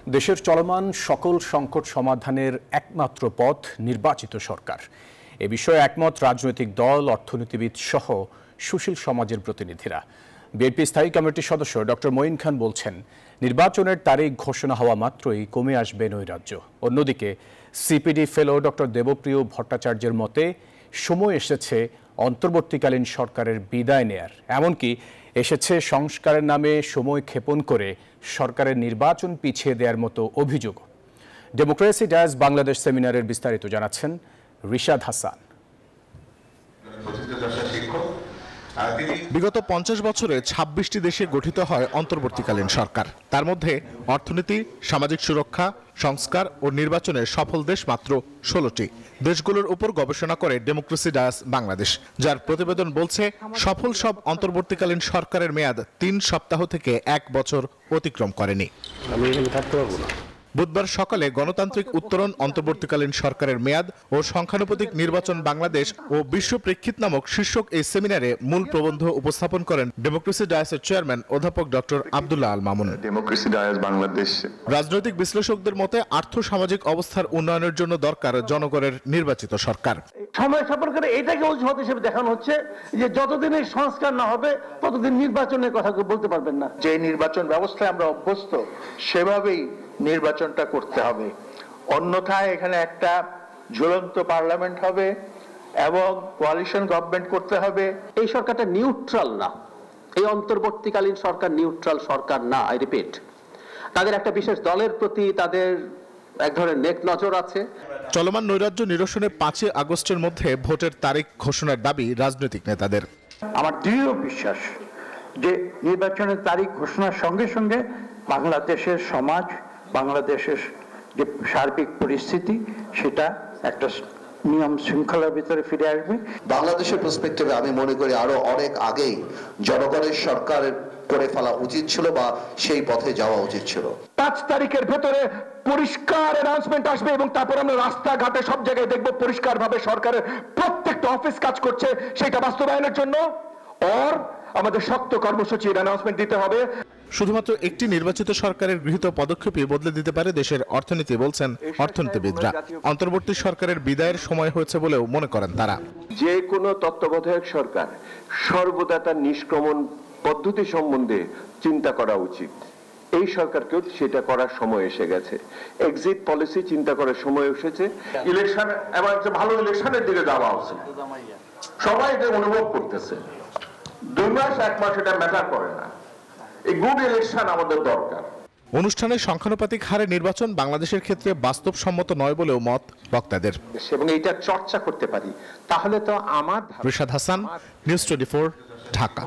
দেশের চলমান সকল সংকট সমাধানের একমাত্র পথ নির্বাচিত সরকার। এ বিষয়ে একমত রাজনৈতিক দল, অর্থনীতিবিদ সহ সুশীল সমাজের প্রতিনিধিরা। বিএনপি স্থায়ী কমিটির সদস্য ডক্টর মঈন খান বলছেন, নির্বাচনের তারিখ ঘোষণা হওয়া মাত্রই কমে আসবে নৈরাজ্য। অন্যদিকে সিপিডি ফেলো ডক্টর দেবপ্রিয় ভট্টাচার্যের মতে সময় এসেছে অন্তর্বর্তীকালীন সরকারের বিদায় নেয়ার, এমনকি এসেছে সংস্কারের নামে সময় ক্ষেপণ করে সরকারের নির্বাচন পিছিয়ে দেওয়ার মতো অভিযোগ। ডেমোক্রেসি ডায়াস বাংলাদেশ সেমিনারের বিস্তারিত জানাচ্ছেন রিশাদ হাসান। বিগত 50 বছরে 26টি দেশে গঠিত হয় অন্তর্বর্তীকালীন সরকার। তার মধ্যে অর্থনীতি, সামাজিক সুরক্ষা, সংস্কার ও নির্বাচনের সফল দেশ মাত্র 16টি। দেশগুলোর উপর গবেষণা করে ডেমোক্রেসি ডায়াস বাংলাদেশ, যার প্রতিবেদন বলছে সফল সব অন্তর্বর্তীকালীন সরকারের মেয়াদ 3 সপ্তাহ থেকে 1 বছর অতিক্রম করেনি। বুধবার সকালে গণতান্ত্রিক উত্তরণ অন্তর্বর্তীকালীন সরকারের মেয়াদ ও সংখ্যানুপাতিক নির্বাচন বাংলাদেশ ও বিশ্ব প্রেক্ষিত নামক শীর্ষক এই সেমিনারে মূল প্রবন্ধ উপস্থাপন করেন ডেমোক্রেসি ডায়াসের চেয়ারম্যান অধ্যাপক doctor Abdullah Al Mamun. Democracy Dias Bangladesh রাজনৈতিক বিশ্লেষকদের মতে আর্থ সামাজিক অবস্থার উন্নয়নের জন্য দরকার জনগণের নির্বাচিত সরকার। সময় সরকারে এটাকে অজুহাত হিসেবে দেখানো হচ্ছে যে যতদিন এই সংস্কার না হবে ততদিন নির্বাচনের কথা বলতে পারবেন না। যে নির্বাচন ব্যবস্থায় আমরা অভ্যস্ত সেভাবেই নির্বাচনটা করতে হবে, অন্যথায় এখানে একটা ঝুলন্ত পার্লামেন্ট হবে এবং কোয়ালিশন গভর্নমেন্ট করতে হবে। এই সরকারটা নিউট্রাল না, এই অন্তর্বর্তীকালীন সরকার নিউট্রাল সরকার না। আই রিপিট, তাদের একটা বিশেষ দলের প্রতি তাদের এক ধরনের নেক নজর আছে। চলমান নৈরাজ্য নিরসনে 5 আগস্টের মধ্যে ভোটের তারিখ ঘোষণার দাবি রাজনৈতিক নেতাদের। আমার দৃঢ় বিশ্বাস যে নির্বাচনের তারিখ ঘোষণার সঙ্গে সঙ্গে বাংলাদেশের সমাজ, বাংলাদেশের যে সার্বিক পরিস্থিতি সেটা একটা নিয়ম শৃঙ্খলার ভিতরে ফিরে আসবে। বাংলাদেশের পার্সপেক্টিভে আমি মনে করি আরো অনেক আগেই জনগণের সরকার করে ফেলা উচিত ছিল বা সেই পথে যাওয়া উচিত ছিল। 5 তারিখের ভেতরে পরিষ্কার অ্যানাউন্সমেন্ট আসবে এবং তারপর আমরা রাস্তাঘাটে সব জায়গায় দেখব পরিষ্কারভাবে সরকারের প্রত্যেকটা অফিস কাজ করছে। সেটা বাস্তবায়নের জন্য আমাদের শক্ত কর্মসূচির অ্যানাউন্সমেন্ট দিতে হবে। শুধুমাত্র একটি নির্বাচিত সরকারের গৃহীত পদক্ষেপই বদলে দিতে পারে দেশের অর্থনীতি, বলছেন অর্থনীতিবিদরা। অন্তর্বর্তী সরকারের বিদায়ের সময় হয়েছে বলেও মনে করেন তারা। যে কোনো তত্ত্বাবধায়ক সরকার সর্বদা তার নিষ্ক্রমণ পদ্ধতি সম্বন্ধে চিন্তা করা উচিত। এই সরকারকেও সেটা করার সময় এসে গেছে। এক্সিট পলিসি চিন্তা করার সময় এসেছে। ইলেকশন এবার একটা ভালো ইলেকশনের দিকে যাওয়া উচিত, সবাই এটা অনুভব করতেছে। 2 মাস 1 মাস এটা ম্যাটার করে না, এই গুড ইলেকশন আমাদের দরকার। অনুষ্ঠানে সংখ্যানুপাতিক হারে নির্বাচন বাংলাদেশের ক্ষেত্রে বাস্তবসম্মত নয় বলেও মত বক্তাদের। এবং এইটা চর্চা করতে পারি তাহলে তো আমার। রিশাদ হাসান, নিউজ 24, ঢাকা।